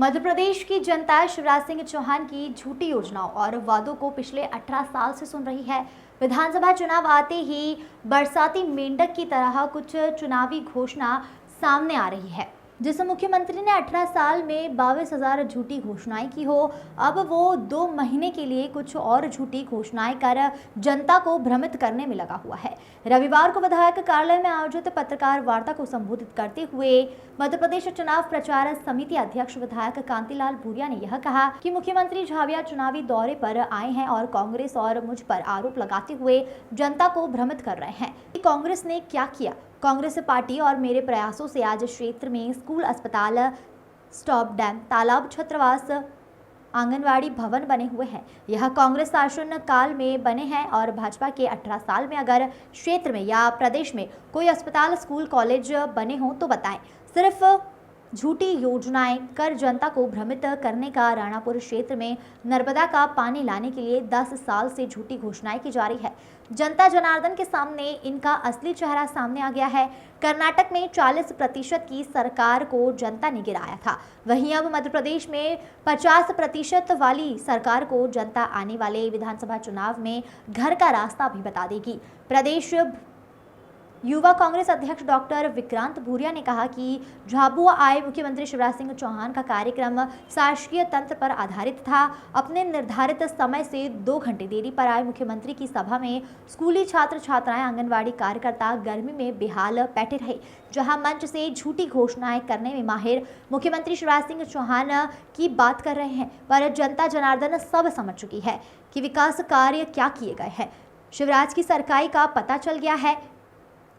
मध्य प्रदेश की जनता शिवराज सिंह चौहान की झूठी योजनाओं और वादों को पिछले 18 साल से सुन रही है। विधानसभा चुनाव आते ही बरसाती मेंढक की तरह कुछ चुनावी घोषणा सामने आ रही है। जिस मुख्यमंत्री ने 18 साल में 22,000 झूठी घोषणाएं की हो, अब वो 2 महीने के लिए कुछ और झूठी घोषणाएं कर जनता को भ्रमित करने में लगा हुआ है। रविवार को विधायक कार्यालय में आयोजित पत्रकार वार्ता को संबोधित करते हुए मध्य प्रदेश चुनाव प्रचार समिति अध्यक्ष विधायक कांतिलाल भूरिया ने यह कहा कि मुख्यमंत्री झाविया चुनावी दौरे पर आए हैं और कांग्रेस और मुझ पर आरोप लगाते हुए जनता को भ्रमित कर रहे हैं कि कांग्रेस ने क्या किया। कांग्रेस पार्टी और मेरे प्रयासों से आज क्षेत्र में स्कूल, अस्पताल, स्टॉप डैम, तालाब, छात्रावास, आंगनवाड़ी भवन बने हुए हैं। यह कांग्रेस शासन काल में बने हैं और भाजपा के 18 साल में अगर क्षेत्र में या प्रदेश में कोई अस्पताल, स्कूल, कॉलेज बने हों तो बताएं। सिर्फ झूठी योजनाएं कर जनता को भ्रमित करने का राणापुर क्षेत्र में नर्मदा का पानी लाने के लिए 10 साल से झूठी घोषणाएं की जा रही है। जनता जनार्दन के सामने इनका असली चेहरा सामने आ गया है। कर्नाटक में 40% की सरकार को जनता ने गिराया था, वहीं अब मध्य प्रदेश में 50% वाली सरकार को जनता आने वाले विधानसभा चुनाव में घर का रास्ता भी बता देगी। प्रदेश युवा कांग्रेस अध्यक्ष डॉक्टर विक्रांत भूरिया ने कहा कि झाबुआ आए मुख्यमंत्री शिवराज सिंह चौहान का कार्यक्रम शासकीय तंत्र पर आधारित था। अपने निर्धारित समय से 2 घंटे देरी पर आए मुख्यमंत्री की सभा में स्कूली छात्र छात्राएं, आंगनवाड़ी कार्यकर्ता गर्मी में बेहाल बैठे रहे। जहां मंच से झूठी घोषणाएं करने में माहिर मुख्यमंत्री शिवराज सिंह चौहान की बात कर रहे हैं, पर जनता जनार्दन सब समझ चुकी है कि विकास कार्य क्या किए गए हैं। शिवराज की सरकारी का पता चल गया है।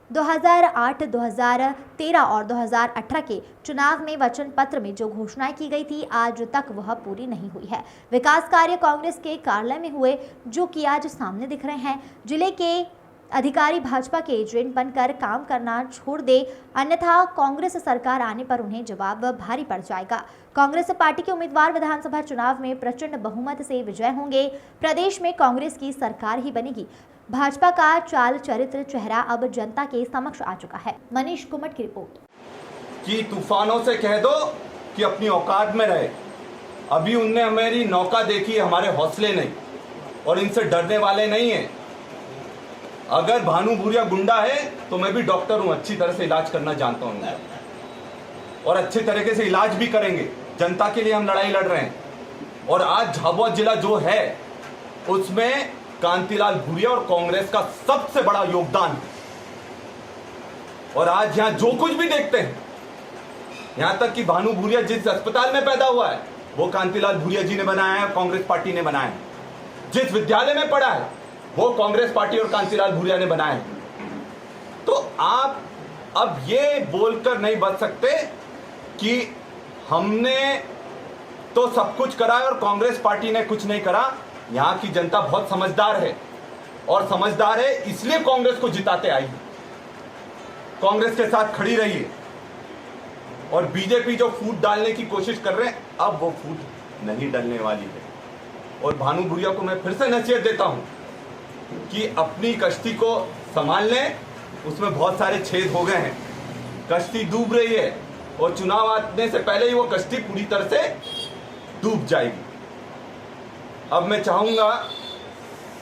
2008, 2013 और 2018 के चुनाव में वचन पत्र में जो घोषणाएं की गई थी, आज तक वह पूरी नहीं हुई है। विकास कार्य कांग्रेस के कार्यालय में हुए जो कि आज सामने दिख रहे हैं। जिले के अधिकारी भाजपा के एजेंट बनकर काम करना छोड़ दे, अन्यथा कांग्रेस सरकार आने पर उन्हें जवाब भारी पड़ जाएगा। कांग्रेस पार्टी के उम्मीदवार विधानसभा चुनाव में प्रचंड बहुमत से विजय होंगे। प्रदेश में कांग्रेस की सरकार ही बनेगी। भाजपा का चाल चरित्र चेहरा अब जनता के समक्ष आ चुका है। मनीष कुमट की रिपोर्ट। कि तूफानों से कह दो कि अपनी औकात में रहे। अभी उनने हमारी नौका देखी, हमारे हौसले नहीं, और इनसे डरने वाले नहीं है। अगर भानु भूरिया गुंडा है तो मैं भी डॉक्टर हूं, अच्छी तरह से इलाज करना जानता हूं और अच्छे तरीके से इलाज भी करेंगे। जनता के लिए हम लड़ाई लड़ रहे हैं। और आज झाबुआ जिला जो है उसमें कांतिलाल भूरिया और कांग्रेस का सबसे बड़ा योगदान है। और आज यहां जो कुछ भी देखते हैं, यहां तक कि भानु भूरिया जिस अस्पताल में पैदा हुआ है वो कांतिलाल भूरिया जी ने बनाया है, कांग्रेस पार्टी ने बनाया है। जिस विद्यालय में पढ़ा है वो कांग्रेस पार्टी और कांतिलाल भूरिया ने बनाया है। तो आप अब ये बोलकर नहीं बच सकते कि हमने तो सब कुछ करा है और कांग्रेस पार्टी ने कुछ नहीं करा। यहां की जनता बहुत समझदार है, और समझदार है इसलिए कांग्रेस को जिताते आई है, कांग्रेस के साथ खड़ी रही है। और बीजेपी जो फूट डालने की कोशिश कर रहे हैं, अब वो फूट नहीं डलने वाली है। और भानु भूरिया को मैं फिर से नसीहत देता हूं कि अपनी कश्ती को संभाल लें, उसमें बहुत सारे छेद हो गए हैं, कश्ती डूब रही है और चुनाव आने से पहले ही वो कश्ती पूरी तरह से डूब जाएगी। अब मैं चाहूंगा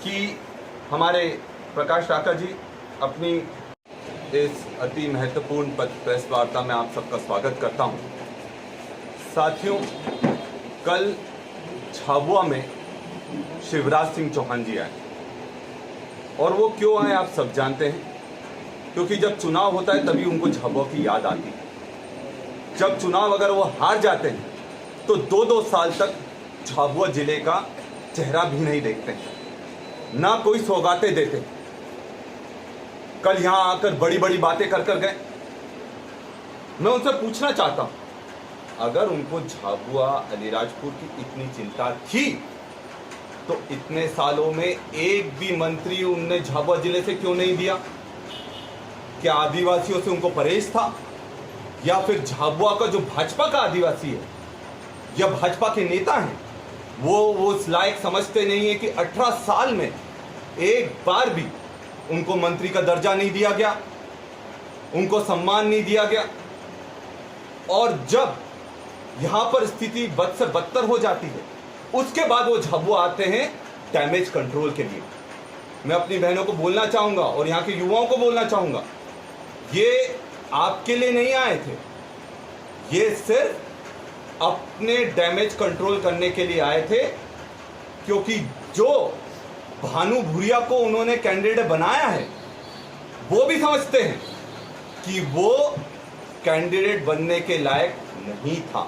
कि हमारे प्रकाश राका जी अपनी इस अति महत्वपूर्ण प्रेस वार्ता में आप सबका स्वागत करता हूं। साथियों, कल झाबुआ में शिवराज सिंह चौहान जी आए, और वो क्यों आए आप सब जानते हैं, क्योंकि जब चुनाव होता है तभी उनको झाबुआ की याद आती है। जब चुनाव अगर वो हार जाते हैं तो 2-2 साल तक झाबुआ जिले का चेहरा भी नहीं देखते, ना कोई सौगातें देते। कल यहां आकर बड़ी बड़ी बातें कर कर गए। मैं उनसे पूछना चाहता हूं, अगर उनको झाबुआ, अलीराजपुर की इतनी चिंता थी तो इतने सालों में एक भी मंत्री उनने झाबुआ जिले से क्यों नहीं दिया? क्या आदिवासियों से उनको परहेज था, या फिर झाबुआ का जो भाजपा का आदिवासी है या भाजपा के नेता हैं वो उस लायक समझते नहीं है कि 18 साल में एक बार भी उनको मंत्री का दर्जा नहीं दिया गया, उनको सम्मान नहीं दिया गया। और जब यहाँ पर स्थिति बद से बदतर हो जाती है, उसके बाद वो झाबुआ आते हैं डैमेज कंट्रोल के लिए। मैं अपनी बहनों को बोलना चाहूँगा और यहाँ के युवाओं को बोलना चाहूँगा, ये आपके लिए नहीं आए थे, ये सिर्फ अपने डैमेज कंट्रोल करने के लिए आए थे, क्योंकि जो भानु भूरिया को उन्होंने कैंडिडेट बनाया है वो भी समझते हैं कि वो कैंडिडेट बनने के लायक नहीं था।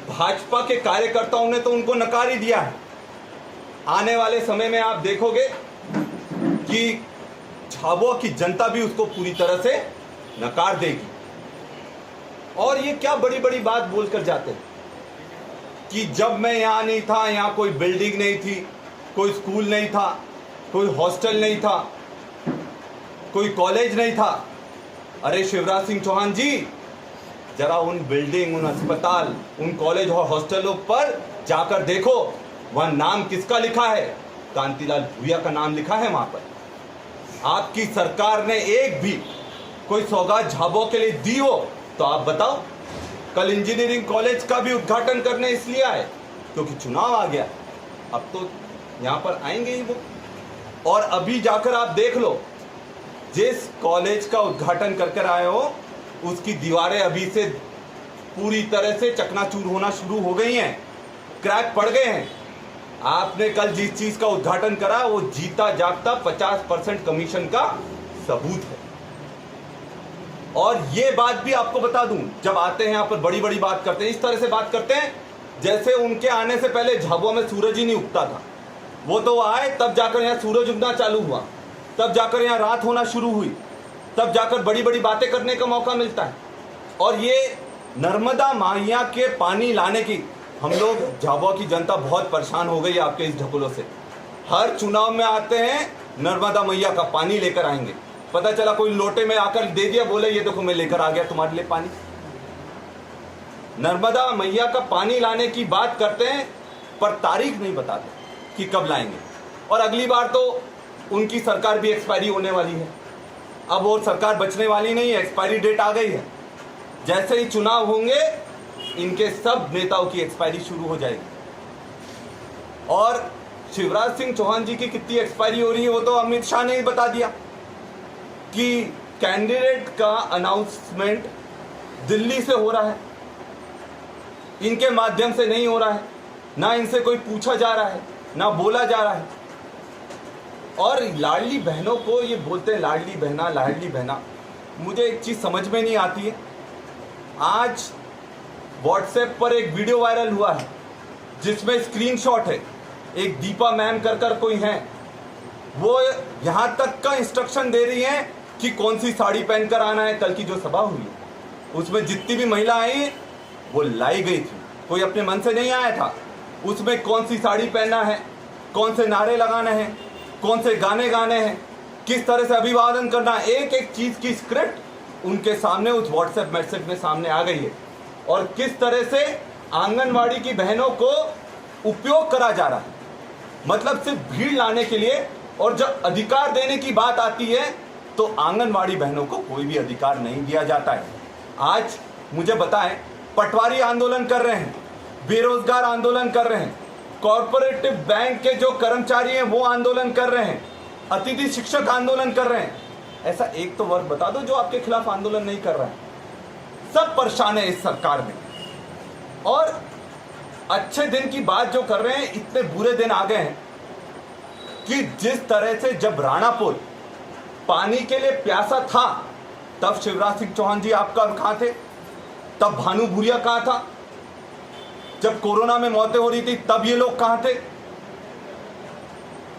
भाजपा के कार्यकर्ताओं ने तो उनको नकार ही दिया है। आने वाले समय में आप देखोगे कि झाबुआ की जनता भी उसको पूरी तरह से नकार देगी। और ये क्या बड़ी बड़ी बात बोलकर जाते हैं कि जब मैं यहाँ नहीं था, यहाँ कोई बिल्डिंग नहीं थी, कोई स्कूल नहीं था, कोई हॉस्टल नहीं था, कोई कॉलेज नहीं था। अरे शिवराज सिंह चौहान जी, जरा उन बिल्डिंग, उन अस्पताल, उन कॉलेज और हॉस्टलों पर जाकर देखो, वहाँ नाम किसका लिखा है? कांतिलाल भूरिया का नाम लिखा है वहाँ पर। आपकी सरकार ने एक भी कोई सौगात झाबुआ के लिए दी हो तो आप बताओ। कल इंजीनियरिंग कॉलेज का भी उद्घाटन करने इसलिए आए क्योंकि चुनाव आ गया, अब तो यहाँ पर आएंगे ही वो। और अभी जाकर आप देख लो, जिस कॉलेज का उद्घाटन कर आए हो उसकी दीवारें अभी से पूरी तरह से चकनाचूर होना शुरू हो गई हैं, क्रैक पड़ गए हैं। आपने कल जिस चीज का उद्घाटन करा वो जीता जागता 50% कमीशन का सबूत है। और ये बात भी आपको बता दूं, जब आते हैं यहाँ पर बड़ी बड़ी बात करते हैं, इस तरह से बात करते हैं जैसे उनके आने से पहले झाबुआ में सूरज ही नहीं उगता था। वो तो आए तब जाकर यहाँ सूरज उगना चालू हुआ, तब जाकर यहाँ रात होना शुरू हुई, तब जाकर बड़ी बड़ी बातें करने का मौका मिलता है। और ये नर्मदा मैया के पानी लाने की, हम लोग झाबुआ की जनता बहुत परेशान हो गई आपके इस ढकोलों से। हर चुनाव में आते हैं नर्मदा मैया का पानी लेकर आएंगे, पता चला कोई लोटे में आकर दे दिया, बोले ये देखो मैं लेकर आ गया तुम्हारे लिए पानी। नर्मदा मैया का पानी लाने की बात करते हैं पर तारीख नहीं बताते कि कब लाएंगे। और अगली बार तो उनकी सरकार भी एक्सपायरी होने वाली है, अब वो सरकार बचने वाली नहीं है, एक्सपायरी डेट आ गई है। जैसे ही चुनाव होंगे इनके सब नेताओं की एक्सपायरी शुरू हो जाएगी। और शिवराज सिंह चौहान जी की कितनी एक्सपायरी हो रही है वो तो अमित शाह ने ही बता दिया कि कैंडिडेट का अनाउंसमेंट दिल्ली से हो रहा है, इनके माध्यम से नहीं हो रहा है, ना इनसे कोई पूछा जा रहा है, ना बोला जा रहा है। और लाडली बहनों को ये बोलते हैं लाडली बहना। मुझे एक चीज़ समझ में नहीं आती है। आज व्हाट्सएप पर एक वीडियो वायरल हुआ है जिसमें स्क्रीनशॉट है, एक दीपा मैम कर कोई हैं, वो यहाँ तक का इंस्ट्रक्शन दे रही हैं कि कौन सी साड़ी पहनकर आना है। कल की जो सभा हुई उसमें जितनी भी महिला आई वो लाई गई थी, कोई अपने मन से नहीं आया था। उसमें कौन सी साड़ी पहनना है, कौन से नारे लगाने हैं, कौन से गाने गाने हैं, किस तरह से अभिवादन करना, एक एक चीज़ की स्क्रिप्ट उनके सामने उस व्हाट्सएप मैसेज में सामने आ गई है। और किस तरह से आंगनवाड़ी की बहनों को उपयोग करा जा रहा है, मतलब सिर्फ भीड़ लाने के लिए। और जब अधिकार देने की बात आती है तो आंगनवाड़ी बहनों को कोई भी अधिकार नहीं दिया जाता है। आज मुझे बताएं, पटवारी आंदोलन कर रहे हैं, बेरोजगार आंदोलन कर रहे हैं, कॉर्पोरेटिव बैंक के जो कर्मचारी हैं वो आंदोलन कर रहे हैं, अतिथि शिक्षक आंदोलन कर रहे हैं। ऐसा एक तो वर्ग बता दो जो आपके खिलाफ आंदोलन नहीं कर रहा है। सब परेशान है इस सरकार में। और अच्छे दिन की बात जो कर रहे हैं, इतने बुरे दिन आ गए हैं कि जिस तरह से जब राणापुर पानी के लिए प्यासा था तब शिवराज सिंह चौहान जी आपका कहाँ थे, तब भानु भूरिया कहाँ था, जब कोरोना में मौतें हो रही थी तब ये लोग कहाँ थे।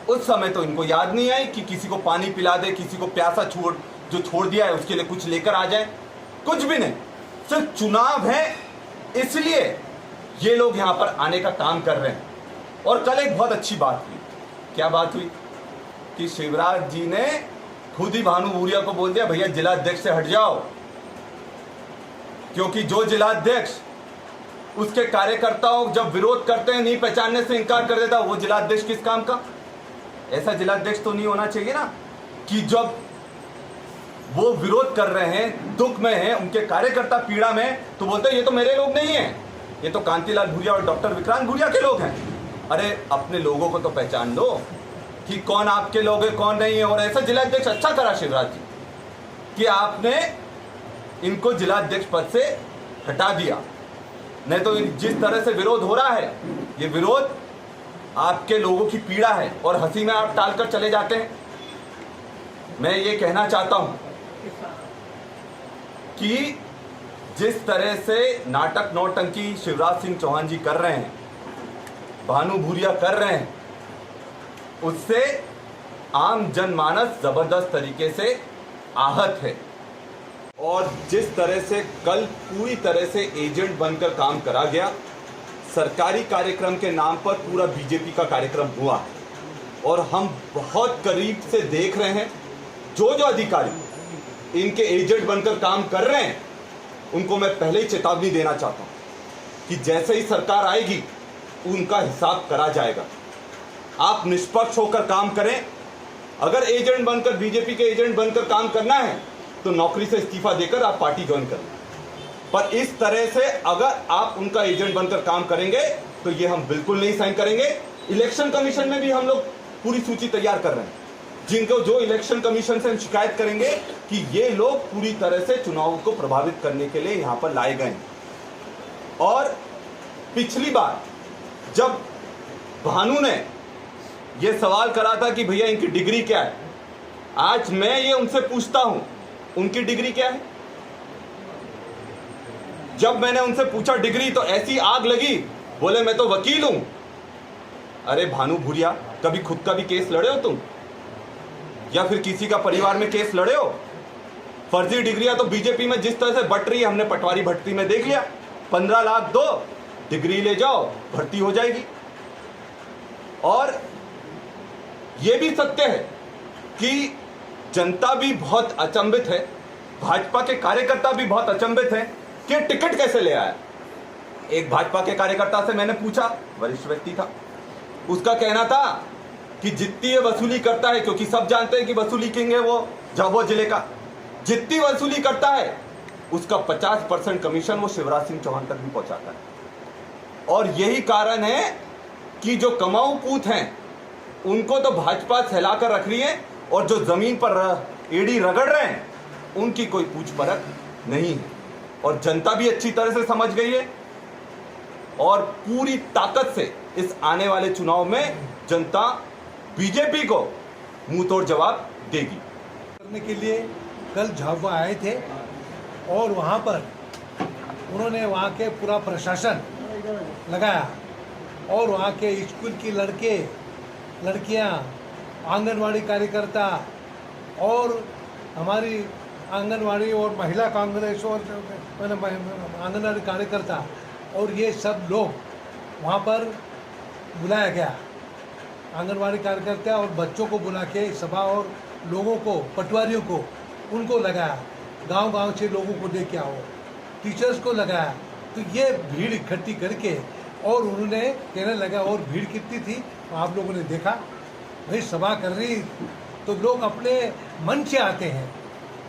उस समय तो इनको याद नहीं आई कि किसी को पानी पिला दे, किसी को प्यासा छोड़ दिया है उसके लिए कुछ लेकर आ जाए, कुछ भी नहीं। सिर्फ चुनाव है इसलिए ये लोग यहाँ पर आने का काम कर रहे हैं। और कल एक बहुत अच्छी बात हुई, क्या बात हुई कि शिवराज जी ने खुद ही भानु भूरिया को बोल दिया भैया जिलाध्यक्ष से हट जाओ, क्योंकि जो जिलाध्यक्ष उसके कार्यकर्ताओं जब विरोध करते हैं, नहीं पहचानने से इनकार कर देता, वो जिलाध्यक्ष किस काम का। ऐसा जिलाध्यक्ष तो नहीं होना चाहिए ना कि जब वो विरोध कर रहे हैं, दुख में हैं, उनके कार्यकर्ता पीड़ा में, तो बोलते हैं ये तो मेरे लोग नहीं हैं, ये तो कांतिलाल भूरिया और डॉक्टर विक्रांत भूरिया के लोग हैं। अरे अपने लोगों को तो पहचान लो कि कौन आपके लोग है कौन नहीं है। और ऐसा जिलाध्यक्ष अच्छा करा शिवराज जी कि आपने इनको जिलाध्यक्ष पद से हटा दिया, नहीं तो जिस तरह से विरोध हो रहा है, ये विरोध आपके लोगों की पीड़ा है और हंसी में आप टालकर चले जाते हैं। मैं ये कहना चाहता हूं कि जिस तरह से नाटक नौटंकी शिवराज सिंह चौहान जी कर रहे हैं, भानु भूरिया कर रहे हैं, उससे आम जनमानस जबरदस्त तरीके से आहत है। और जिस तरह से कल पूरी तरह से एजेंट बनकर काम करा गया, सरकारी कार्यक्रम के नाम पर पूरा बीजेपी का कार्यक्रम हुआ है और हम बहुत करीब से देख रहे हैं जो अधिकारी इनके एजेंट बनकर काम कर रहे हैं, उनको मैं पहले ही चेतावनी देना चाहता हूं कि जैसे ही सरकार आएगी उनका हिसाब करा जाएगा। आप निष्पक्ष होकर काम करें। अगर एजेंट बनकर, बीजेपी के एजेंट बनकर काम करना है तो नौकरी से इस्तीफा देकर आप पार्टी ज्वाइन करें, पर इस तरह से अगर आप उनका एजेंट बनकर काम करेंगे तो ये हम बिल्कुल नहीं साइन करेंगे। इलेक्शन कमीशन में भी हम लोग पूरी सूची तैयार कर रहे हैं, जिनको जो इलेक्शन कमीशन से हम शिकायत करेंगे कि ये लोग पूरी तरह से चुनाव को प्रभावित करने के लिए यहां पर लाए गए। और पिछली बार जब भानु ने ये सवाल करा था कि भैया इनकी डिग्री क्या है, आज मैं ये उनसे पूछता हूं उनकी डिग्री क्या है। जब मैंने उनसे पूछा डिग्री तो ऐसी आग लगी, बोले मैं तो वकील हूं। अरे भानु भूरिया, कभी खुद का भी केस लड़े हो तुम, या फिर किसी का परिवार में केस लड़े हो? फर्जी डिग्रियां तो बीजेपी में जिस तरह से बट रही है, हमने पटवारी भर्ती में देख लिया। 15 लाख दो, डिग्री ले जाओ, भर्ती हो जाएगी। और यह भी सत्य है कि जनता भी बहुत अचंभित है, भाजपा के कार्यकर्ता भी बहुत अचंभित हैं कि टिकट कैसे ले आया। एक भाजपा के कार्यकर्ता से मैंने पूछा, वरिष्ठ व्यक्ति था, उसका कहना था कि जितनी ये वसूली करता है, क्योंकि सब जानते हैं कि वसूली किंग है वो झाबुआ जिले का, जितनी वसूली करता है उसका 50% कमीशन वो शिवराज सिंह चौहान तक भी पहुंचाता है। और यही कारण है कि जो कमाऊ पूत हैं उनको तो भाजपा सहलाकर रख रही है, और जो जमीन पर एड़ी रगड़ रहे हैं उनकी कोई पूछ परख नहीं है। और जनता भी अच्छी तरह से समझ गई है और पूरी ताकत से इस आने वाले चुनाव में जनता बीजेपी को मुंह तोड़ जवाब देगी। करने के लिए कल झाबुआ आए थे और वहाँ पर उन्होंने वहाँ के पूरा प्रशासन लगाया और वहाँ के स्कूल की लड़के लड़कियाँ, आंगनवाड़ी कार्यकर्ता और हमारी आंगनवाड़ी और महिला कांग्रेस और आंगनवाड़ी कार्यकर्ता और ये सब लोग वहाँ पर बुलाया गया। आंगनवाड़ी कार्यकर्ता और बच्चों को बुला के सभा और लोगों को, पटवारियों को, उनको लगाया, गांव-गांव से लोगों को लेके आओ, टीचर्स को लगाया। तो ये भीड़ इकट्ठी करके और उन्होंने कहने लगा, और भीड़ कितनी थी आप लोगों ने देखा, भाई सभा कर रही तो लोग अपने मन से आते हैं,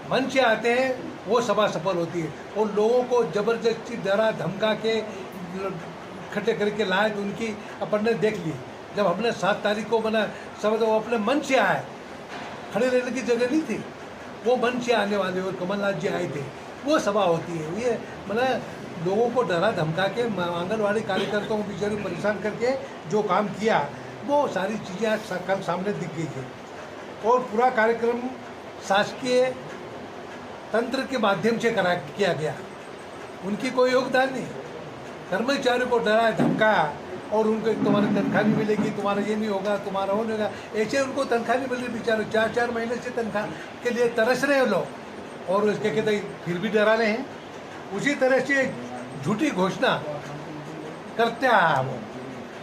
मन से आते हैं, वो सभा सफल होती है। और लोगों को ज़बरदस्ती डरा धमका के इकट्ठे करके लाए तो उनकी अपन ने देख ली। जब हमने 7 तारीख को बना सब, तो वो अपने मन से आए, खड़े रहने की जगह नहीं थी, वो मन से आने वाले। और कमलनाथ जी आए थे, वो सभा होती है। ये मतलब लोगों को डरा धमका के आंगनवाड़ी कार्यकर्ताओं को बेचारे परेशान करके जो काम किया, वो सारी चीज़ें आज कल सामने दिख गई है। और पूरा कार्यक्रम शासकीय तंत्र के माध्यम से किया गया, उनकी कोई योगदान नहीं। कर्मचारियों को डराया धमकाया और उनको तुम्हारी तनख्वाह नहीं मिलेगी, तुम्हारा ये नहीं होगा, तुम्हारा वो नहीं होगा, ऐसे उनको तनख्वाह नहीं मिल रही। बेचारे 4-4 महीने से तनख्वाह के लिए तरस रहे लोग, और उसके कहते फिर भी डरा रहे हैं। उसी तरह से झूठी घोषणा करते हैं,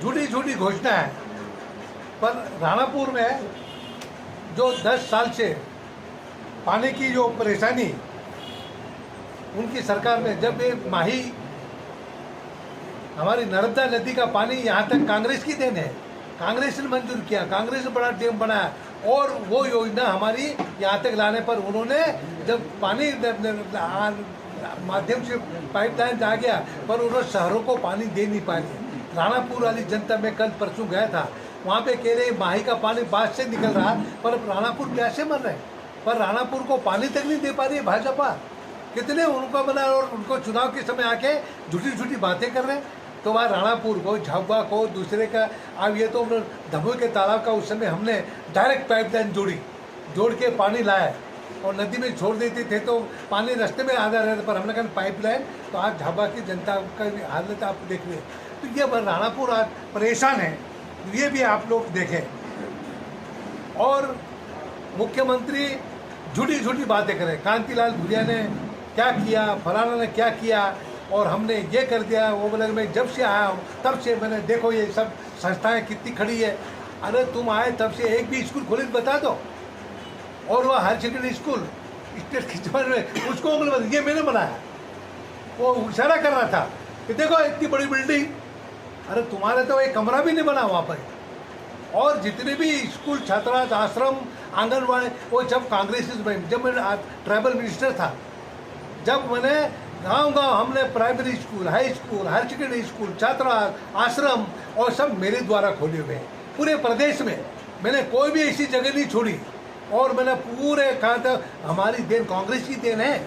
वो झूठी घोषणा है। पर राणापुर में जो 10 साल से पानी की जो परेशानी उनकी सरकार में, जब ये माही हमारी नर्मदा नदी का पानी यहाँ तक कांग्रेस की देन है, कांग्रेस ने मंजूर किया, कांग्रेस ने बड़ा डैम बनाया, और वो योजना हमारी यहाँ तक लाने पर उन्होंने जब पानी माध्यम से पाइपलाइन आ गया पर उन्होंने शहरों को पानी दे नहीं पाए। राणापुर वाली जनता में कल परसों गया था, वहाँ पे कह रहे माही का पानी बाढ़ से निकल रहा, पर राणापुर कैसे मर रहे, पर राणापुर को पानी तक नहीं दे पा रही है भाजपा। कितने उनको बना और उनको चुनाव के समय आके झूठी झूठी बातें कर रहे हैं। तो वहाँ राणापुर को, झाबुआ को, दूसरे का, अब ये तो धमोई के तालाब का उस समय हमने डायरेक्ट पाइपलाइन जोड़ के पानी लाया और नदी में छोड़ देते थे तो पानी रास्ते में आधा रहता, पर हमने कहा पाइपलाइन। तो आज झाबुआ की जनता का हालत आप देख रहे हैं। तो ये राणापुर आज परेशान है, ये भी आप लोग देखें। और मुख्यमंत्री झूठी झूठी बातें करें, कांतिलाल भूरिया ने क्या किया, फलाना ने क्या किया और हमने ये कर दिया, वो बोले मैं जब से आया हूँ तब से मैंने देखो ये सब संस्थाएं कितनी खड़ी है। अरे तुम आए तब से एक भी स्कूल खोले बता दो। और वो हायर सेकेंडरी स्कूल स्टेट खिंचवाड़ में उसको ये मैंने बनाया, वो इशारा कर रहा था कि देखो इतनी बड़ी बिल्डिंग, अरे तुम्हारे तो एक कमरा भी नहीं बना वहाँ पर। और जितने भी स्कूल, छात्रावास, आश्रम, आंगनवाड़ी, वो जब कांग्रेस जब मैं ट्राइबल मिनिस्टर था, जब मैंने गांव हमने primary school, high school, higher secondary school, छात्रावास, आश्रम और सब मेरे द्वारा खोले हुए हैं पूरे प्रदेश में। मैंने कोई भी ऐसी जगह नहीं छोड़ी और मैंने पूरे कहा था हमारी देन कांग्रेस की देन है।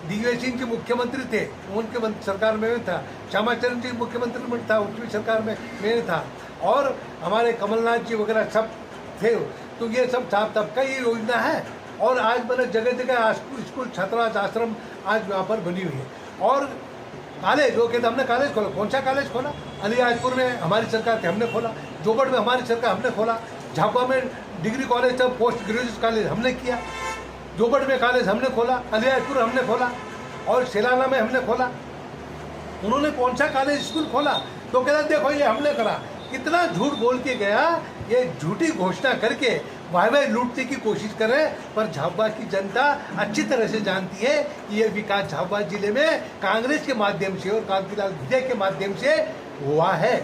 दिग्विजय सिंह जी मुख्यमंत्री थे, उनके सरकार में था, श्यामाचरण जी मुख्यमंत्री था, उनकी सरकार में मैं था, और हमारे कमलनाथ जी वगैरह सब थे। तो ये सब साफ तब का ये योजना है। और आज मैंने जगह जगह स्कूल, छात्रावास, आश्रम आज यहाँ पर बनी हुई है। और कॉलेज, वो कहते हमने कॉलेज खोला, कौन सा कॉलेज खोला? अलीराजपुर में हमारी सरकार थी, हमने खोला। जोबड़ में हमारी सरकार, हमने खोला। झाबुआ में डिग्री कॉलेज था, पोस्ट ग्रेजुएट कॉलेज हमने किया। जोबड़ में कॉलेज हमने खोला, अलीराजपुर हमने खोला और सेलाना में हमने खोला। उन्होंने कौन सा कॉलेज स्कूल खोला? तो कहता देखो ये हमने करा। कितना झूठ बोल के गया, ये झूठी घोषणा करके वाह लूटने की कोशिश करें। पर झाबुआ की जनता अच्छी तरह से जानती है कि ये विकास झाबुआ जिले में कांग्रेस के माध्यम से और कांतिलाल भूरिया के माध्यम से हुआ है।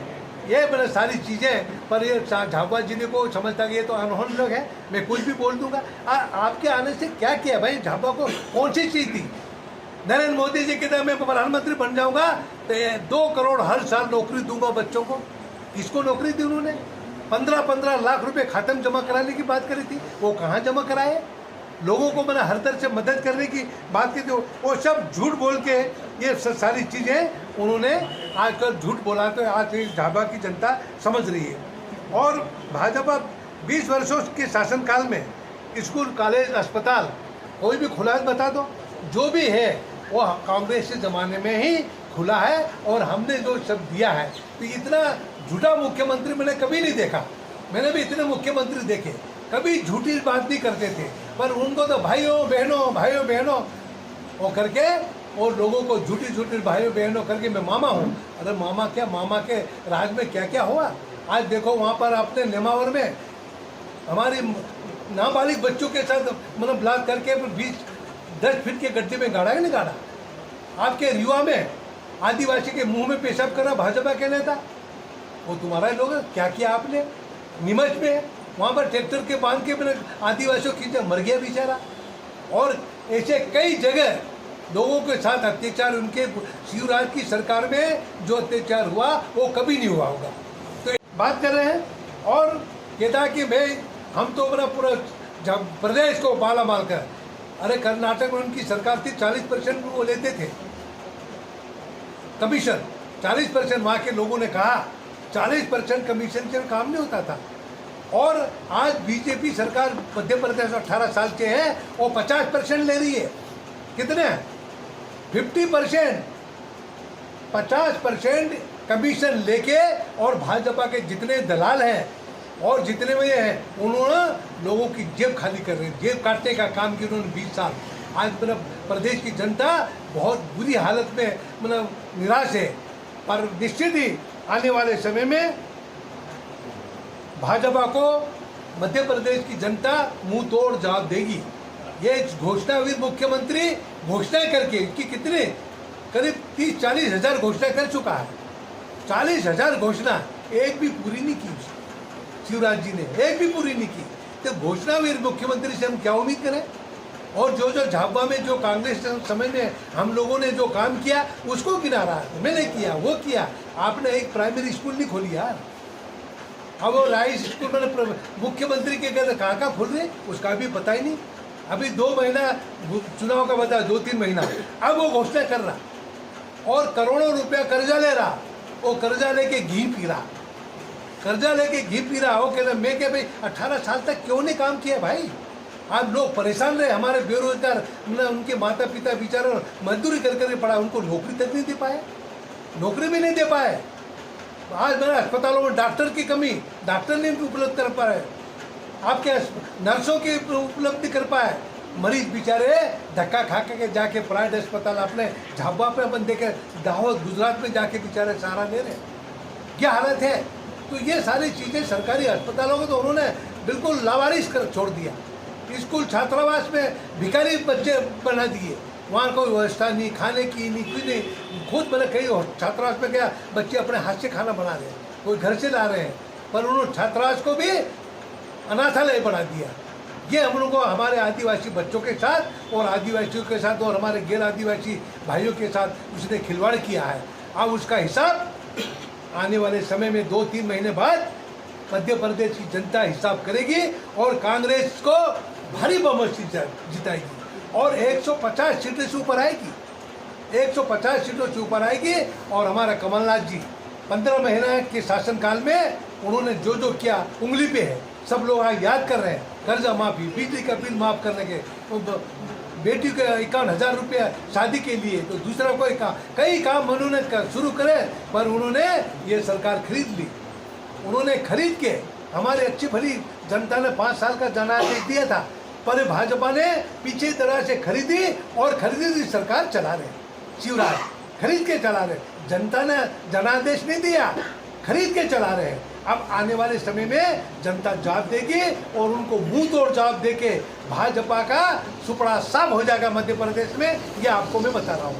ये मैंने सारी चीज़ें, पर ये झाबुआ जिले को समझता कि ये तो अनहोनी लोग है, मैं कुछ भी बोल दूंगा। आपके आने से क्या किया भाई? झाबुआ को कौन सी चीज़ थी? नरेंद्र मोदी जी कहते मैं प्रधानमंत्री बन जाऊंगा तो 2 करोड़ हर साल नौकरी दूंगा बच्चों को। किसको नौकरी दी उन्होंने? 15-15 लाख रुपए खाते में जमा कराने की बात करी थी, वो कहाँ जमा कराए? लोगों को मैंने हर तरह से मदद करने की बात की थी, वो सब झूठ बोल के ये सारी चीज़ें उन्होंने आजकल झूठ बोला। तो आज झाबुआ की जनता समझ रही है। और भाजपा 20 वर्षों के शासनकाल में स्कूल, कॉलेज, अस्पताल कोई भी खुला है बता दो? जो भी है वो कांग्रेस के ज़माने में ही खुला है और हमने जो सब दिया है। तो इतना झूठा मुख्यमंत्री मैंने कभी नहीं देखा। मैंने भी इतने मुख्यमंत्री देखे, कभी झूठी बात नहीं करते थे, पर उनको तो भाइयों बहनों वो करके और लोगों को झूठी भाइयों बहनों करके मैं मामा हूँ। अरे मामा क्या, मामा के राज में क्या क्या हुआ? आज देखो वहाँ पर आपने नेमावर में हमारी नाबालिग बच्चों के साथ मतलब ब्लास्ट करके 10 फीट के गड्ढे में गाड़ा कि नहीं गाड़ा? आपके युवा में आदिवासी के मुंह में पेशाब करा भाजपा के नेता, वो तुम्हारा लोग क्या किया आपने? नीमच में वहाँ पर ट्रैक्टर के बांध के मैंने आदिवासियों की मर गया बेचारा। और ऐसे कई जगह लोगों के साथ अत्याचार, उनके शिवराज की सरकार में जो अत्याचार हुआ वो कभी नहीं हुआ होगा। तो बात कर रहे हैं और कहता कि भाई हम तो अपना पूरा प्रदेश को माला माल कर। अरे कर्नाटक में उनकी सरकार थी, 40% वो लेते थे कमीशन। 40% वहाँ के लोगों ने कहा 40% कमीशन से काम नहीं होता था। और आज बीजेपी सरकार मध्य प्रदेश 18 साल के है, वो 50% ले रही है। कितने? 50%, 50% कमीशन लेके। और भाजपा के जितने दलाल हैं और जितने में हैं उन्होंने लोगों की जेब खाली कर रहे हैं, जेब काटने का काम किया उन्होंने 20 साल। आज मतलब प्रदेश की जनता बहुत बुरी हालत में मतलब निराश है। पर निश्चित ही आने वाले समय में भाजपा को मध्य प्रदेश की जनता मुंह तोड़ जवाब देगी। ये घोषणावीर मुख्यमंत्री घोषणा करके कि कितने करीब 30-40 हज़ार घोषणा कर चुका है। 40 हज़ार घोषणा एक भी पूरी नहीं की शिवराज जी ने, एक भी पूरी नहीं की। तो घोषणावीर मुख्यमंत्री से हम क्या उम्मीद करें? और जो झाबुआ में जो कांग्रेस समय में हम लोगों ने जो काम किया उसको किनारा मैंने किया, वो किया। आपने एक प्राइमरी स्कूल नहीं खोली यार। अब वो राइस स्कूल मैंने मुख्यमंत्री के कहते कहाँ खोल रहे उसका भी पता ही नहीं। अभी 2 महीना चुनाव का बता, 2-3 महीना अब वो घोषणा कर रहा और करोड़ों रुपया कर्जा ले रहा। वो कर्जा लेके घी पी रहा, कर्जा लेके घी पी रहा। वो कहता मैं क्या भाई 18 साल तक क्यों नहीं काम किया भाई? आज लोग परेशान रहे, हमारे बेरोजगार उनके माता पिता बेचारे मजदूरी कर करके पढ़ा, उनको नौकरी तक नहीं दे पाए, नौकरी भी नहीं दे पाए। आज मेरे अस्पतालों में डॉक्टर की कमी, डॉक्टर नहीं उपलब्ध कर पा रहे, आपके नर्सों की उपलब्ध कर पाए। मरीज बेचारे धक्का खा के जाके प्राइवेट अस्पताल अपने झाबुआ पे अपन देखे, दाहोद गुजरात में जाके बेचारे सहारा ले रहे, क्या हालत है। तो ये सारी चीज़ें सरकारी अस्पतालों को तो उन्होंने बिल्कुल लावारिस कर छोड़ दिया। स्कूल छात्रावास में भिखारी बच्चे बना दिए, वहाँ कोई व्यवस्था नहीं, खाने की नहीं, कुछ नहीं। खुद मैंने कई छात्रावास में गया, बच्चे अपने हाथ से खाना बना रहे हैं, कोई घर से ला रहे हैं, पर उन्होंने छात्रावास को भी अनाथालय बना दिया। ये हम लोगों को हमारे आदिवासी बच्चों के साथ और आदिवासियों के साथ और हमारे गैर आदिवासी भाइयों के साथ उसने खिलवाड़ किया है। अब उसका हिसाब आने वाले समय में 2-3 महीने बाद मध्य प्रदेश की जनता हिसाब करेगी और कांग्रेस को भारी बहुमत से जिताएगी और 150 सीटों से ऊपर आएगी, 150 सीटों से ऊपर आएगी। और हमारा कमलनाथ जी 15 महीने के शासनकाल में उन्होंने जो जो किया उंगली पे है, सब लोग आज याद कर रहे हैं। कर्जा माफी, बिजली का बिल माफ करने के, बेटी के 51,000 रुपया शादी के लिए, तो दूसरा कोई काम, कई काम उन्होंने शुरू करे, पर उन्होंने ये सरकार खरीद ली। उन्होंने खरीद के हमारे अच्छी भली जनता ने 5 साल का जनादेश दिया था, पर भाजपा ने पीछे तरह से खरीदी और खरीदी सरकार चला रहे। शिवराज खरीद के चला रहे, जनता ने जनादेश नहीं दिया, खरीद के चला रहे। अब आने वाले समय में जनता जवाब देगी और उनको मुंह तोड़ जवाब देके भाजपा का सुपड़ा साफ हो जाएगा मध्य प्रदेश में, ये आपको मैं बता रहा हूँ।